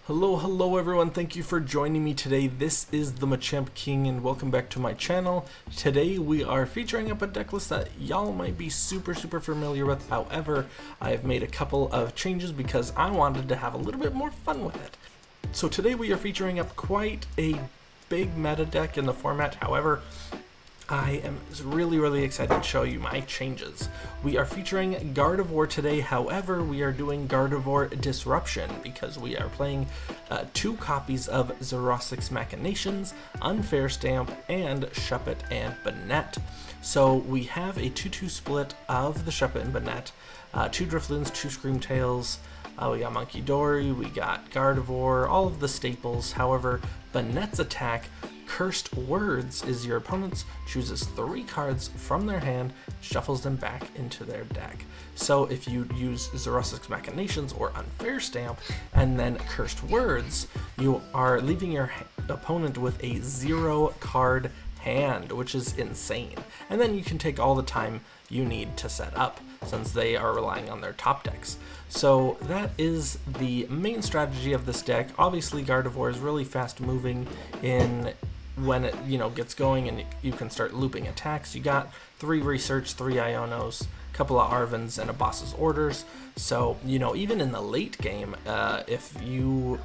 Hello everyone, thank you for joining me today. This is the Machamp King and welcome back to my channel. Today we are featuring up a deck list that y'all might be super familiar with. However, I have made a couple of changes because I wanted to have a little bit more fun with it. So today we are featuring up quite a big meta deck in the format. However, I am really excited to show you my changes. We are featuring Gardevoir today, however we are doing Gardevoir Disruption because we are playing two copies of Xerosic's Machinations, Unfair Stamp, and Shuppet and Banette. So we have a 2-2 split of the Shuppet and Banette, two Drifloons, two Screamtails, we got Munkidori, we got Gardevoir, all of the staples. However, Banette's attack, Cursed Words, is your opponent chooses 3 cards from their hand, shuffles them back into their deck. So if you use Xerosic's Machinations or Unfair Stamp and then Cursed Words, you are leaving your opponent with a 0-card hand, which is insane. And then you can take all the time you need to set up, since they are relying on their top decks. So that is the main strategy of this deck. Obviously Gardevoir is really fast moving in when it gets going, and you can start looping attacks. You got 3 research, 3 Ionos, a couple of Arvens, and a boss's orders. So even in the late game, if you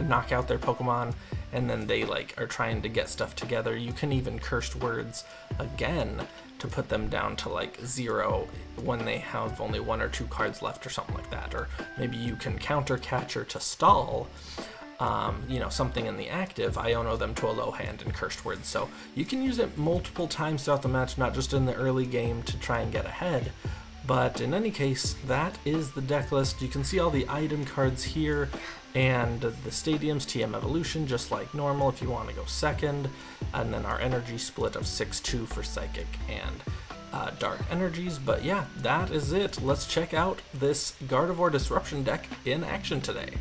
knock out their Pokemon and then they are trying to get stuff together, you can even Cursed Words again to put them down to 0 when they have only 1 or 2 cards left or something like that. Or maybe you can counter Catcher to stall something in the active, Iono them to a low hand and Cursed Words. So you can use it multiple times throughout the match, not just in the early game to try and get ahead. But in any case, that is the deck list. You can see all the item cards here and the stadiums, TM Evolution, just like normal if you want to go second. And then our energy split of 6-2 for Psychic and Dark Energies. But yeah, that is it. Let's check out this Gardevoir Disruption deck in action today.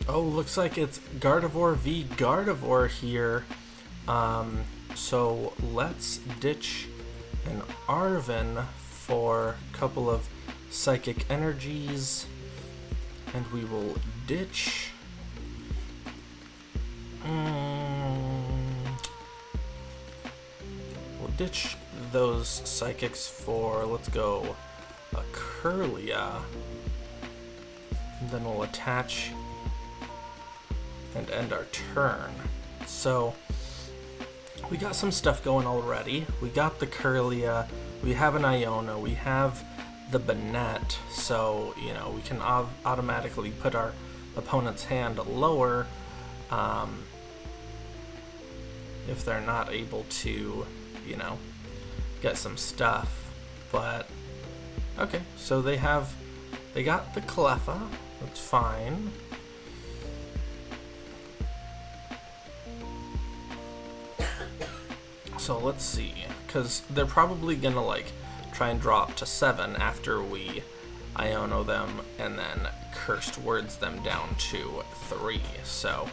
Oh, looks like it's Gardevoir v Gardevoir here. So let's ditch an Arven for a couple of Psychic Energies, and we will ditch those Psychics for, let's go, a Kirlia, and then we'll attach and end our turn. So we got some stuff going already. We got the Kirlia, we have an Iono, we have the Banette, so we can automatically put our opponent's hand lower if they're not able to get some stuff. But okay, so they got the Cleffa, that's fine. So let's see, because they're probably gonna try and drop to 7 after we Iono them and then Cursed Words them down to 3. So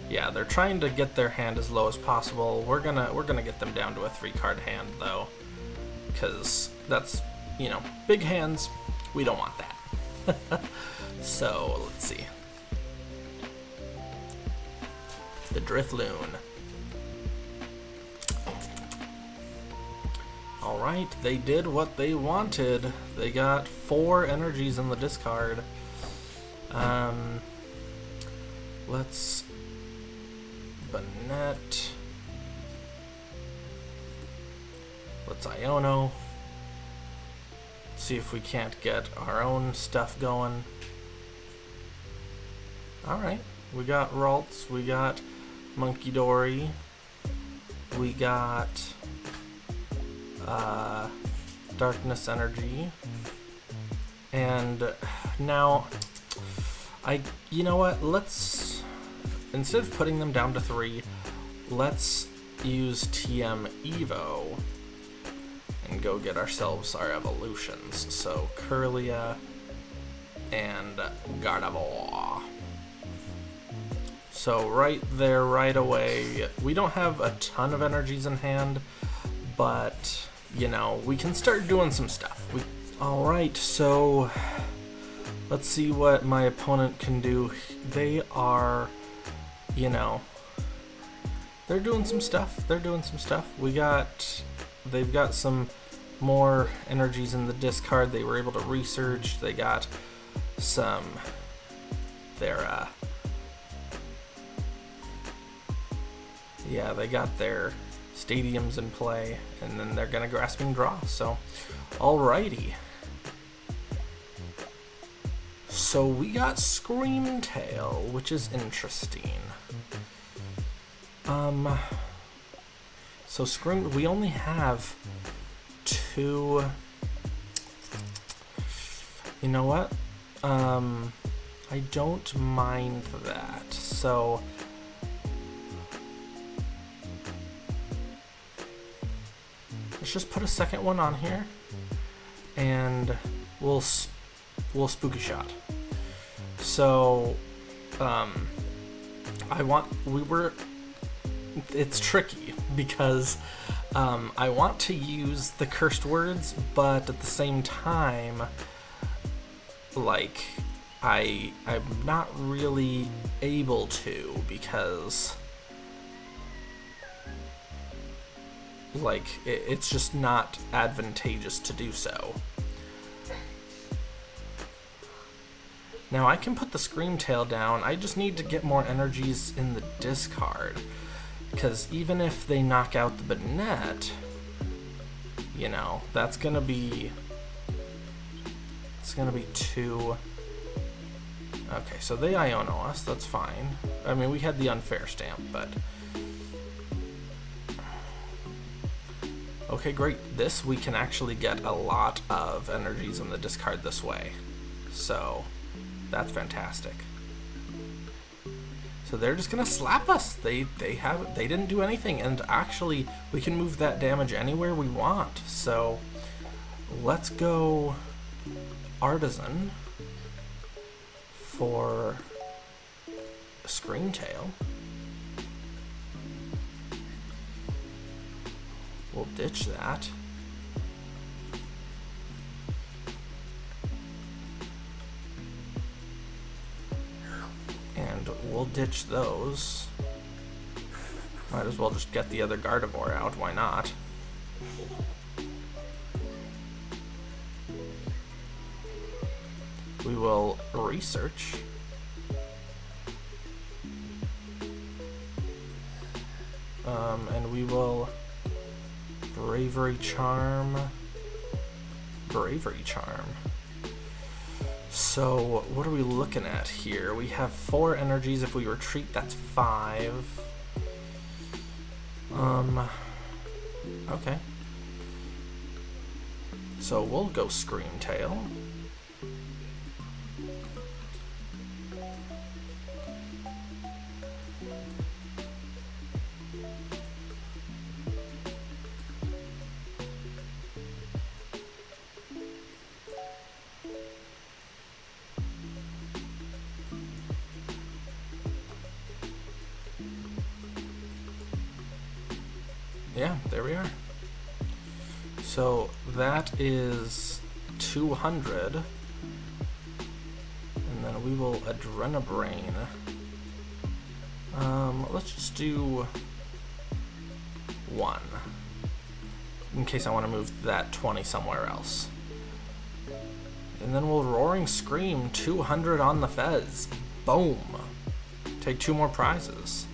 yeah, they're trying to get their hand as low as possible. We're gonna get them down to a 3-card hand though, because that's big hands. We don't want that. So let's see, the Drifloon. Alright, they did what they wanted. They got 4 energies in the discard. Let's Banette. Let's Iono. See if we can't get our own stuff going. Alright, we got Ralts, we got Munkidori, we got Darkness Energy, and now you know what, let's, instead of putting them down to 3, let's use TM Evo and go get ourselves our evolutions. So Kirlia and Gardevoir. So right there, right away, we don't have a ton of energies in hand, but we can start doing some stuff. Alright, so Let's see what my opponent can do. They are, you know, they're doing some stuff. They're doing some stuff. They've got some more energies in the discard. They were able to research. They got some, yeah, they got their stadiums in play, and then they're gonna grasping draw. So, alrighty. So we got Screamtail, which is interesting. So we only have 2. You know what? I don't mind that. So let's just put a second one on here, and we'll Spooky Shot. So, it's tricky because I want to use the cursed words, but at the same time, like, I'm not really able to, because like it's just not advantageous to do so. Now I can put the Screamtail down, I just need to get more energies in the discard, because even if they knock out the Banette, you know, it's gonna be 2. Okay, so they Iono us, that's fine. I mean, we had the Unfair Stamp, but okay, great. This, we can actually get a lot of energies in the discard this way, so that's fantastic. So they're just gonna slap us. They didn't do anything, and actually we can move that damage anywhere we want. So let's go Artazon for Screamtail. We'll ditch that. And we'll ditch those. Might as well just get the other Gardevoir out, why not? We will research. And we will Bravery Charm. So what are we looking at here? We have 4 energies. If we retreat, that's 5. Okay. So we'll go Screamtail. Yeah, there we are. So that is 200. And then we will Adrenabrain. Let's just do 1. In case I want to move that 20 somewhere else. And then we'll Roaring Scream, 200 on the Fez. Boom. Take 2 more prizes.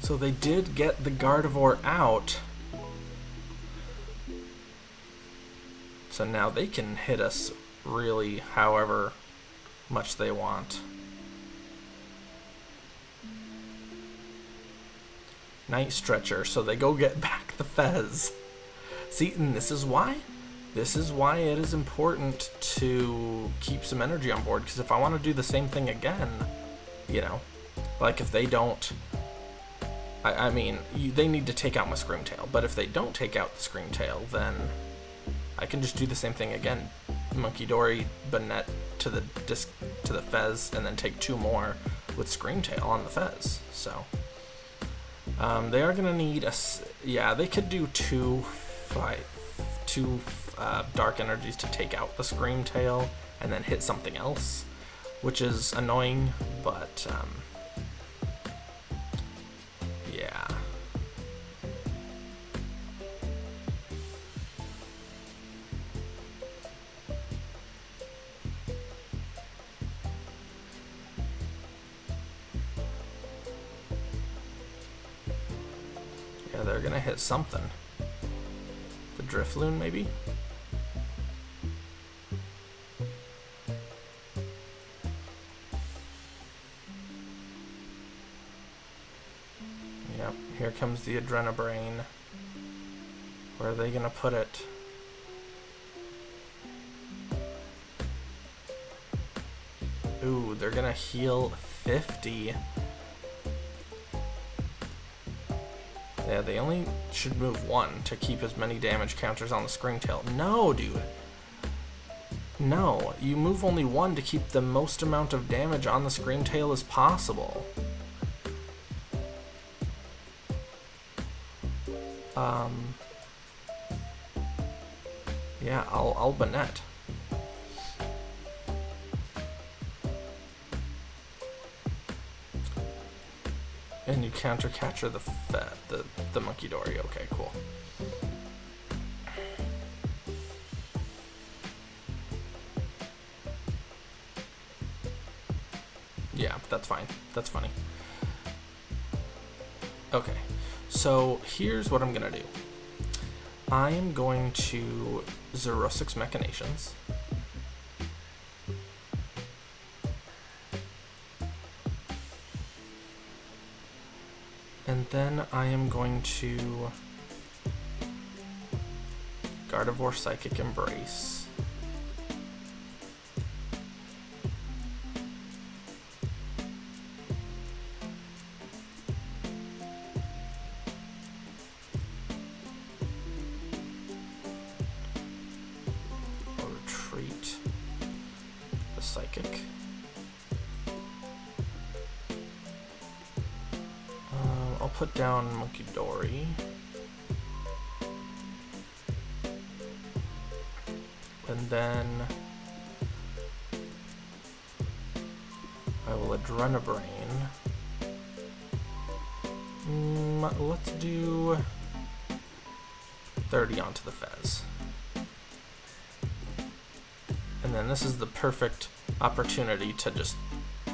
So they did get the Gardevoir out. So now they can hit us really however much they want. Night Stretcher, so they go get back the Fez. See, and this is why it is important to keep some energy on board, because if I want to do the same thing again, you know, like if they don't, I mean, they need to take out my Screamtail, but if they don't take out the Screamtail, then I can just do the same thing again. Munkidori, Banette to the Fez, and then take 2 more with Screamtail on the Fez. So They are gonna need yeah, they could do two dark energies to take out the Scream Tail and then hit something else, which is annoying, but yeah. Yeah, they're gonna hit something. The Drifloon, maybe? Yep, here comes the Adrenabrain. Where are they gonna put it? Ooh, they're gonna heal 50. Yeah, they only should move 1 to keep as many damage counters on the Scream Tail. No, dude. No, you move only 1 to keep the most amount of damage on the Scream Tail as possible. Yeah, I'll Banette. And you counter catcher the Munkidori. Okay, cool. Yeah, that's fine. That's funny. Okay, so here's what I'm gonna do. I am going to Xerosic's Machinations. And then I am going to Gardevoir Psychic Embrace. I'll retreat the Psychic. I'll put down Munkidori. And then I will Adrenabrain. Let's do 30 onto the Fez. And then this is the perfect opportunity to just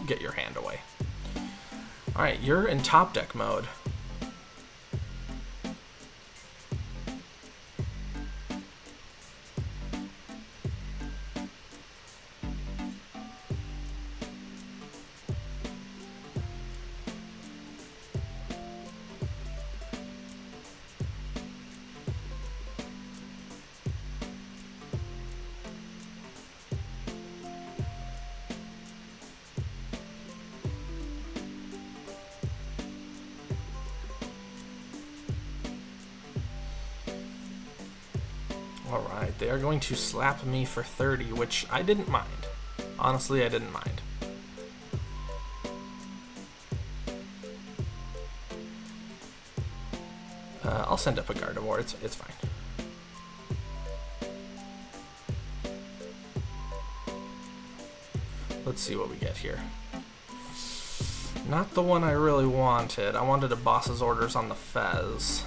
get your hand away. Alright, you're in top deck mode. Alright, they are going to slap me for 30, which I didn't mind. Honestly, I didn't mind. I'll send up a Gardevoir, it's fine. Let's see what we get here. Not the one I really wanted. I wanted a boss's orders on the Fez.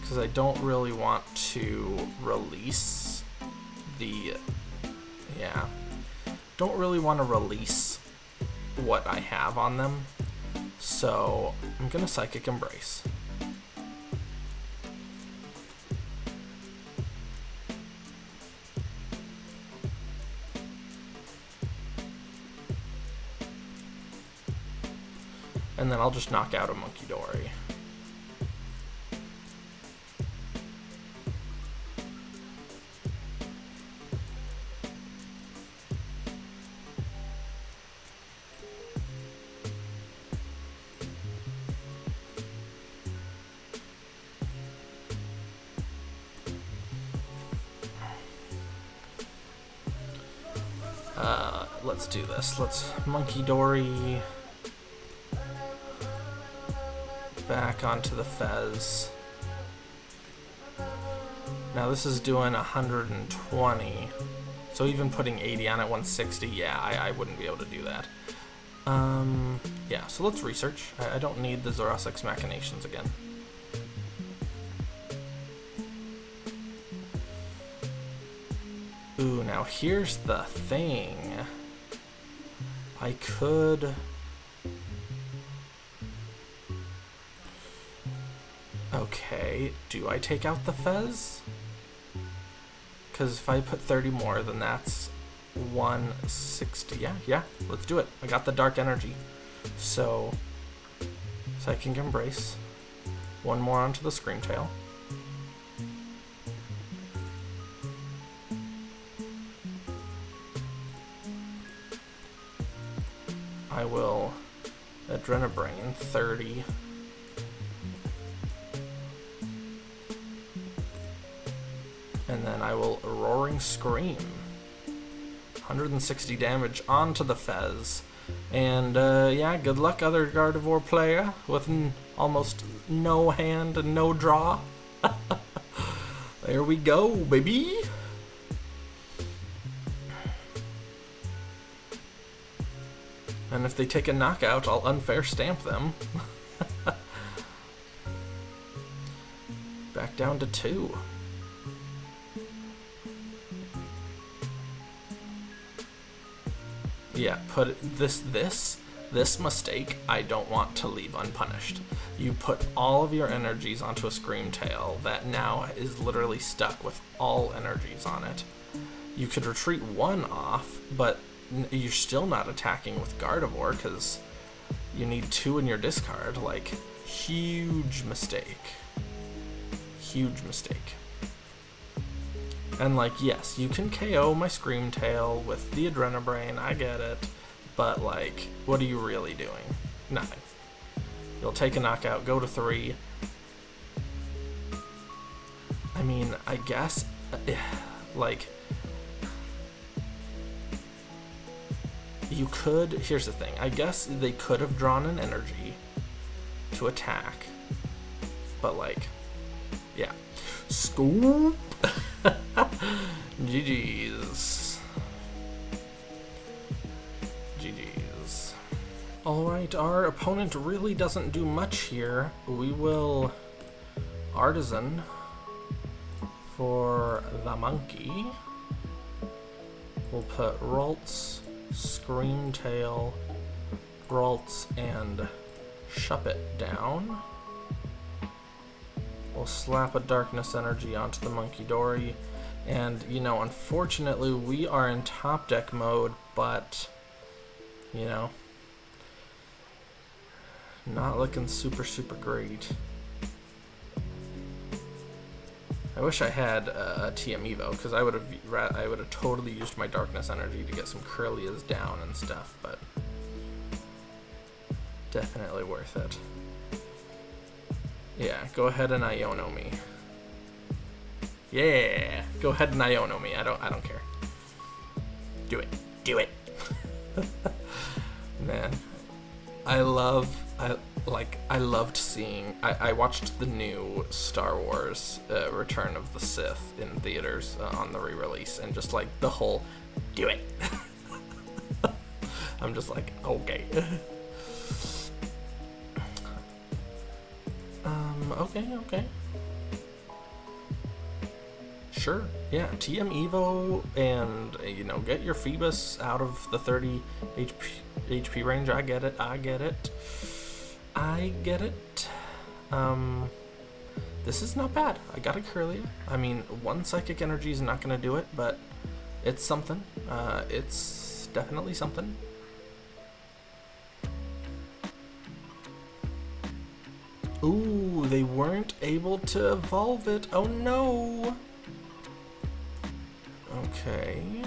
Because I don't really want to release the, yeah, don't really want to release what I have on them, so I'm gonna Psychic Embrace. And then I'll just knock out a Munkidori. Let's do this. Let's Munkidori. back onto the Fez. Now this is doing 120, so even putting 80 on it, 160, yeah, I wouldn't be able to do that. Yeah, so let's research. I don't need the Xerosic's Machinations again. Ooh, now here's the thing. I could... Okay, do I take out the Fez? Because if I put 30 more, then that's 160. Yeah, let's do it. I got the Dark Energy. So Psychic Embrace. One more onto the Screamtail. I will Adrenabrain 30. And then I will Roaring Scream. 160 damage onto the Fez. And yeah, good luck other Gardevoir player with almost no hand and no draw. There we go, baby. And if they take a knockout, I'll unfair stamp them. Back down to 2. Yeah, put this mistake I don't want to leave unpunished. You put all of your energies onto a Screamtail that now is literally stuck with all energies on it. You could retreat 1 off, but you're still not attacking with Gardevoir because you need 2 in your discard. Like, huge mistake. Huge mistake. And like, yes, you can KO my Screamtail with the Adrenabrain, I get it, but like, what are you really doing? Nothing. You'll take a knockout, go to 3. I mean, I guess, like, you could, here's the thing, I guess they could have drawn an energy to attack, but like, yeah. Scoop! GG's. GG's. Alright, our opponent really doesn't do much here. We will Artazon for the monkey. We'll put Ralts, Screamtail, Ralts, and Shuppet down. We'll slap a Darkness Energy onto the Munkidori. And, you know, unfortunately, we are in top deck mode, but, you know, not looking super great. I wish I had a TM Evo, because I would have totally used my Darkness Energy to get some Kirlias down and stuff, but definitely worth it. Yeah, go ahead and Iono me. Yeah, go ahead and Iono me. I don't care. Do it. Do it. Man, I loved seeing. I watched the new Star Wars Return of the Sith in theaters on the re-release, and just like the whole do it. I'm just like, okay. Okay. Sure, yeah, TM Evo, and, you know, get your Phoebus out of the 30 HP range. I get it. This is not bad. I got a Kirlia. I mean, 1 Psychic Energy is not going to do it, but it's something. It's definitely something. Ooh, they weren't able to evolve it. Oh no! Okay.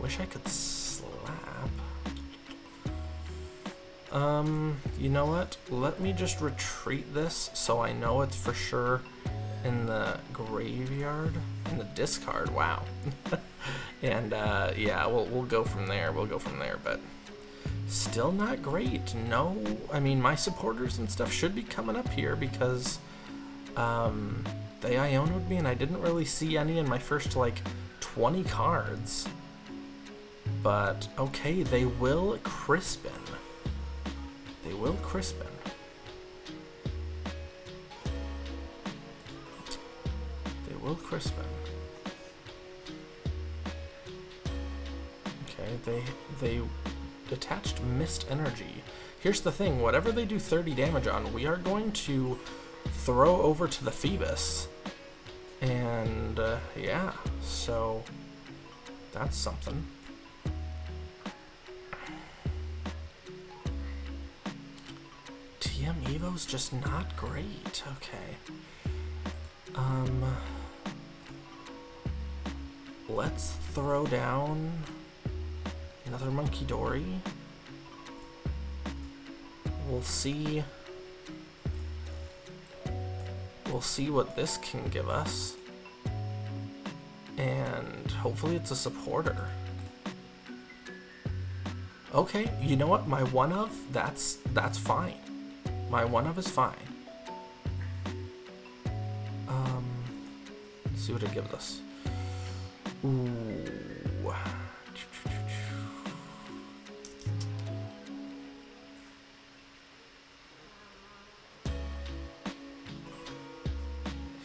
Wish I could slap. You know what? Let me just retreat this so I know it's for sure in the graveyard. In the discard, wow. And yeah, we'll go from there. We'll go from there, but still not great. No, I mean, my supporters and stuff should be coming up here because they Iono'd me and I didn't really see any in my first like 20 cards. But okay, they will Crispin. They will Crispin. They will Crispin. Okay, they detached Mist Energy. Here's the thing, whatever they do 30 damage on, we are going to throw over to the Phoebus. And yeah, so that's something. TM Evo's just not great. Okay. Let's throw down another Munkidori. We'll see. We'll see what this can give us. And hopefully it's a supporter. Okay, you know what? My one of, that's fine. My one of is fine. Let's see what it gives us. Ooh.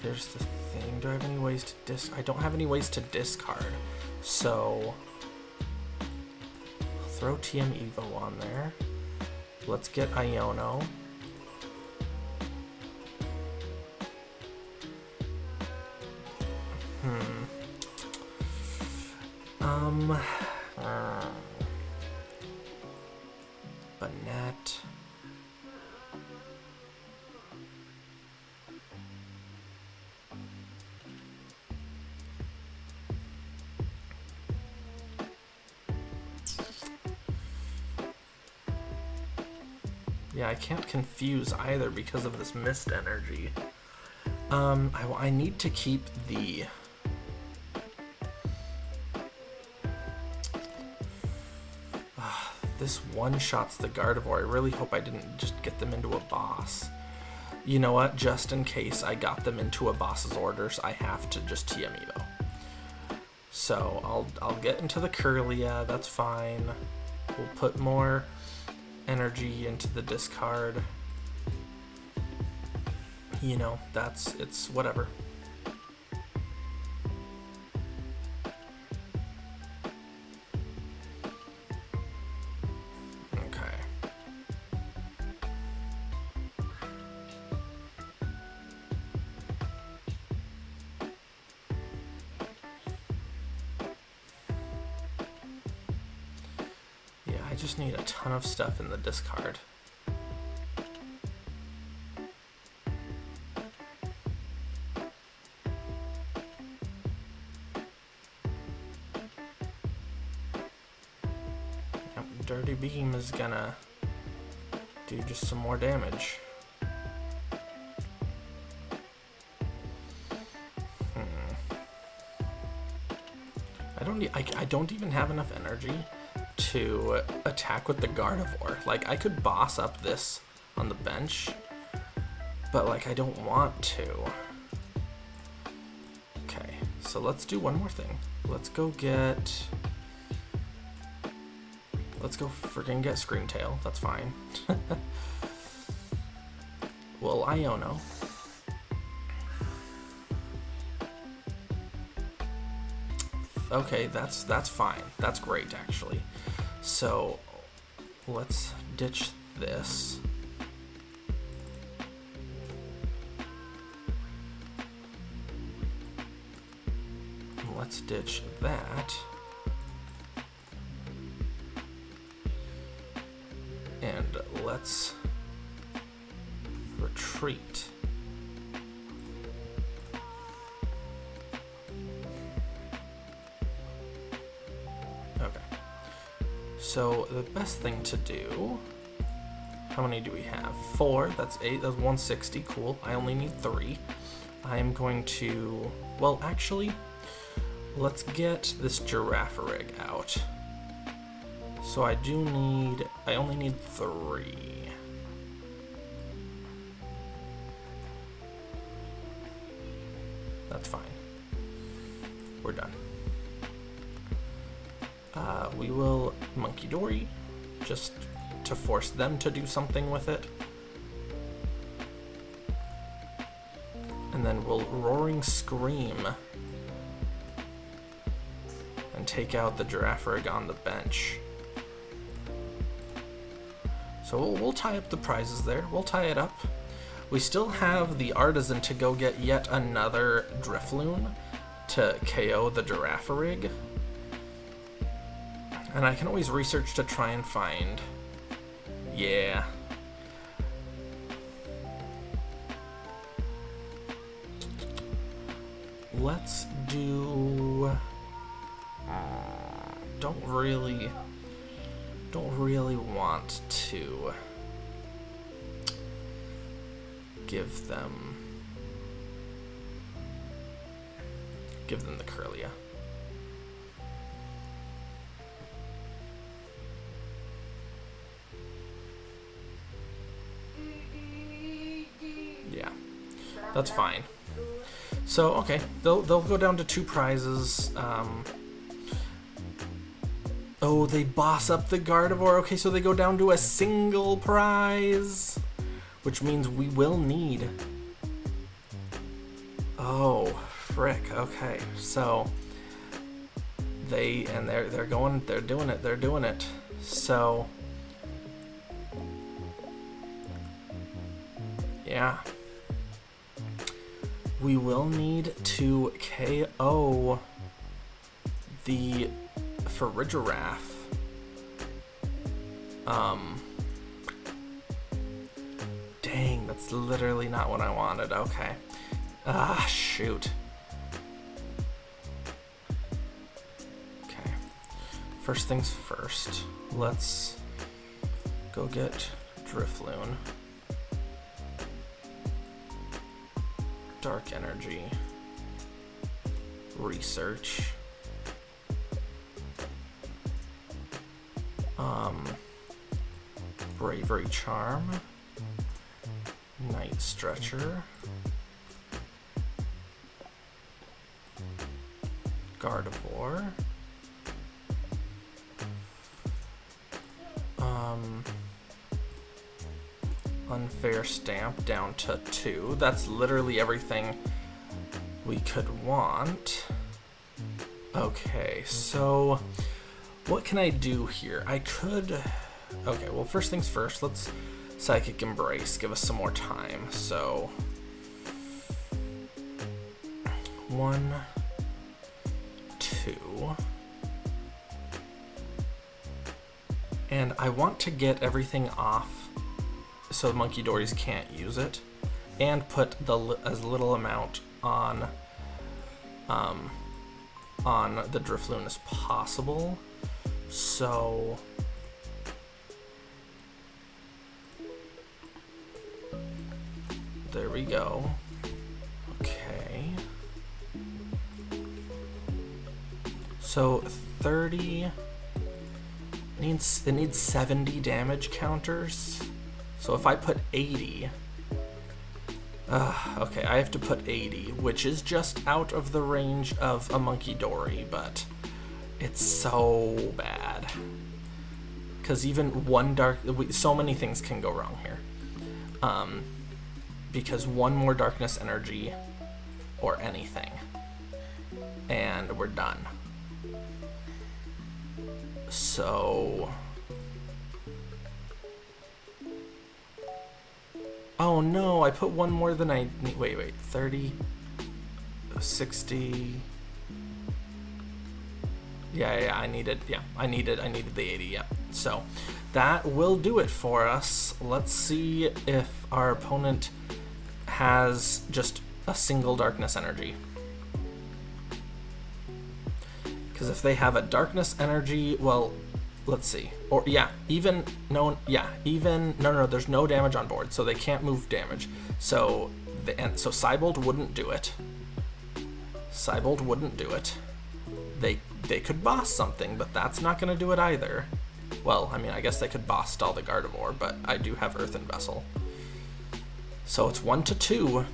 Here's the thing. Do I have any ways to I don't have any ways to discard. So I'll throw TM Evo on there. Let's get Iono. Banette. Yeah, I can't confuse either because of this Mist Energy. I need to keep the... This one-shots the Gardevoir. I really hope I didn't just get them into a boss. You know what? Just in case I got them into a boss's orders, I have to just TM Evo. So I'll get into the Kirlia. That's fine. We'll put more energy into the discard. You know, it's whatever. I just need a ton of stuff in the discard. Yep, Dirty Beam is gonna do just some more damage. I don't even have enough energy to attack with the Gardevoir. Like, I could boss up this on the bench, but like, I don't want to. Okay, so let's do one more thing. Let's go friggin' get Screamtail. That's fine. Well, Iono. Okay, that's fine. That's great, actually. So let's ditch this. Let's ditch that. And let's retreat. So the best thing to do, how many do we have? 4, that's 8, that's 160, cool. I only need 3. I am going to, well, actually, let's get this Girafarig out. So I only need 3. That's fine. We're done. We will Munkidori, just to force them to do something with it. And then we'll Roaring Scream and take out the Girafarig on the bench. So we'll tie up the prizes there. We'll tie it up. We still have the Artazon to go get yet another Drifloon to KO the Girafarig. And I can always research to try and find... Yeah. Let's do... Don't really want to give them the Kirlia. Yeah, that's fine. So okay, they'll go down to 2 prizes. Oh, they boss up the Gardevoir. Okay, so they go down to a single prize, which means we will need... Oh, frick. Okay, so they're doing it. So yeah, we will need to KO the Farigiraf. Dang, that's literally not what I wanted. Okay. Ah, shoot. Okay. First things first. Let's go get Drifloon. Dark Energy. Research. Bravery Charm, Night Stretcher, Gardevoir, Unfair Stamp down to 2. That's literally everything we could want. Okay, so what can I do here? I could... Okay, well, first things first, let's Psychic Embrace, give us some more time. So 1, 2, and I want to get everything off so the Munkidoris can't use it, and put as little amount on the Drifloon as possible. So there we go. Okay. So 30 it needs 70 damage counters. So if I put 80, okay, I have to put 80, which is just out of the range of a Munkidori, but it's so bad. Because even one so many things can go wrong here. Because one more Darkness Energy or anything, and we're done. So... Oh no, I put one more than I need. Wait, 30, 60. Yeah, I needed the 80, yeah. So that will do it for us. Let's see if our opponent has just a single Darkness Energy. Because if they have a Darkness Energy, well, let's see. Or yeah, no, there's no damage on board, so they can't move damage. So Cybolt wouldn't do it. they could boss something, but that's not going to do it either. Well, I mean, I guess they could boss stall the Gardevoir, but I do have Earthen Vessel. So it's 1-2.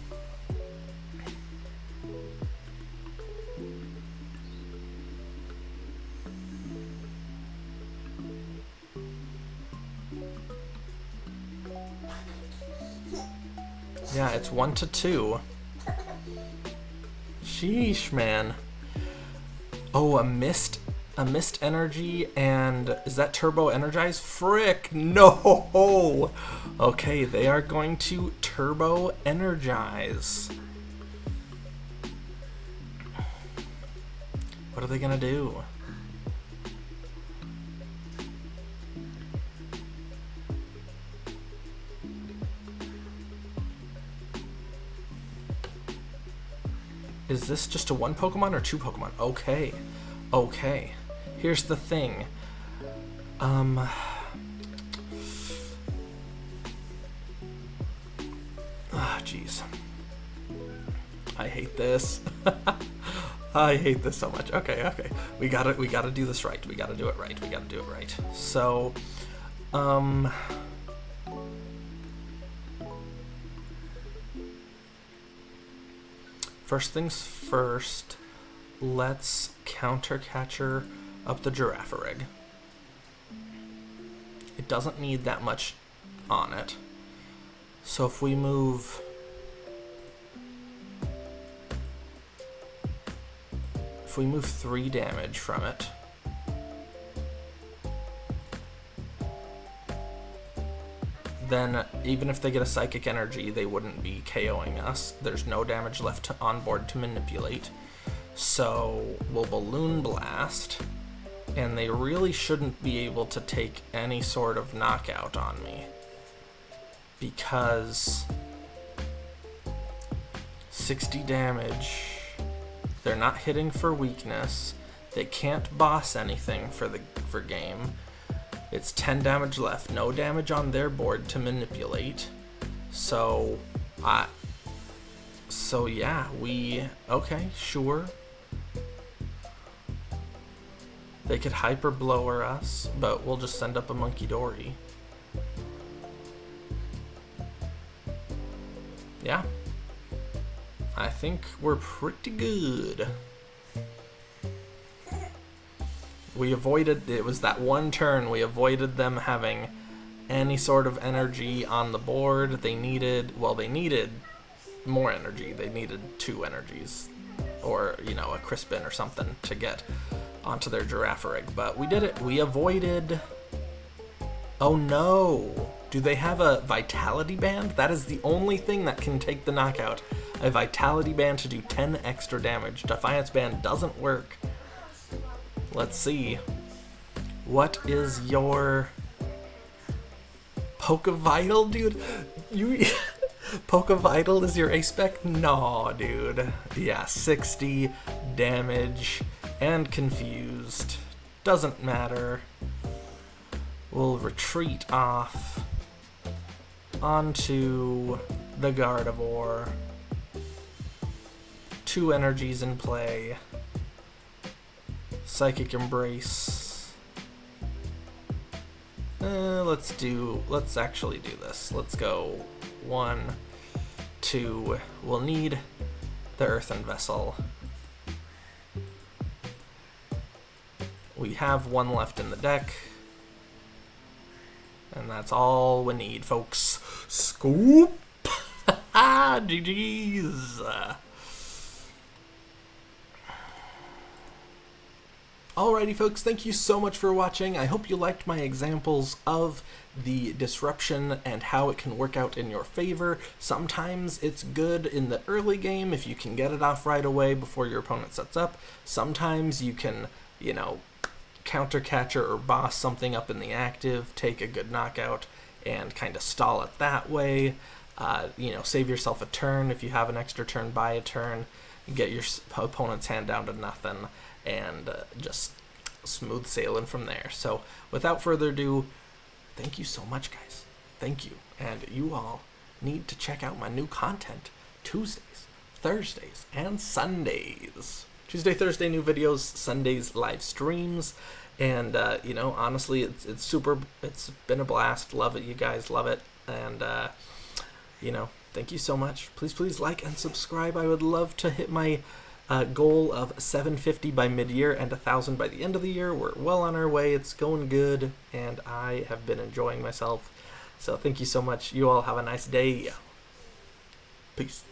Yeah, it's 1-2. Sheesh, man. Oh, a mist energy, and is that turbo energize? Frick, no. Okay, they are going to turbo energize. What are they gonna do? Is this just a 1 Pokemon or 2 Pokemon? Okay. Okay. Here's the thing. Jeez. I hate this. I hate this so much. Okay. We gotta do this right. We gotta do it right. So, first things first, let's counter catcher up the Girafarig. It doesn't need that much on it. So if we move If we move 3 damage from it, then even if they get a Psychic Energy, they wouldn't be KOing us. There's no damage left on board to manipulate. So we'll Balloon Blast, and they really shouldn't be able to take any sort of knockout on me, because 60 damage, they're not hitting for weakness, they can't boss anything for game. It's 10 damage left, no damage on their board to manipulate. So yeah, okay, sure. They could Hyper Blower us, but we'll just send up a Munkidori. Yeah. I think we're pretty good. We avoided, it was that one turn, we avoided them having any sort of energy on the board. They needed more energy. They needed 2 energies, or, you know, a Crispin or something to get onto their Girafarig. But we did it. We avoided... Oh no! Do they have a Vitality Band? That is the only thing that can take the knockout. A Vitality Band to do 10 extra damage. Defiance Band doesn't work. Let's see. What is your... Pokevital, dude? Pokevital is your A-Spec? No, dude. Yeah, 60 damage and confused. Doesn't matter. We'll retreat off onto the Gardevoir. 2 energies in play. Psychic Embrace. Let's actually do this. Let's go 1, 2. We'll need the Earthen Vessel. We have 1 left in the deck. And that's all we need, folks. Scoop! GG's! Alrighty, folks, thank you so much for watching. I hope you liked my examples of the disruption and how it can work out in your favor. Sometimes it's good in the early game if you can get it off right away before your opponent sets up. Sometimes you can, you know, counter catcher or boss something up in the active, take a good knockout, and kind of stall it that way. You know, save yourself a turn. If you have an extra turn, buy a turn, get your opponent's hand down to nothing, and just smooth sailing from there. So without further ado, thank you so much, guys. Thank you. And you all need to check out my new content Tuesdays, Thursdays, and Sundays. Tuesday, Thursday, new videos. Sundays, live streams. And, you know, honestly, it's been a blast. Love it, you guys. Love it. And, you know, thank you so much. Please like and subscribe. I would love to hit my goal of 750 by mid-year and 1,000 by the end of the year. We're well on our way. It's going good, and I have been enjoying myself. So thank you so much. You all have a nice day. Peace.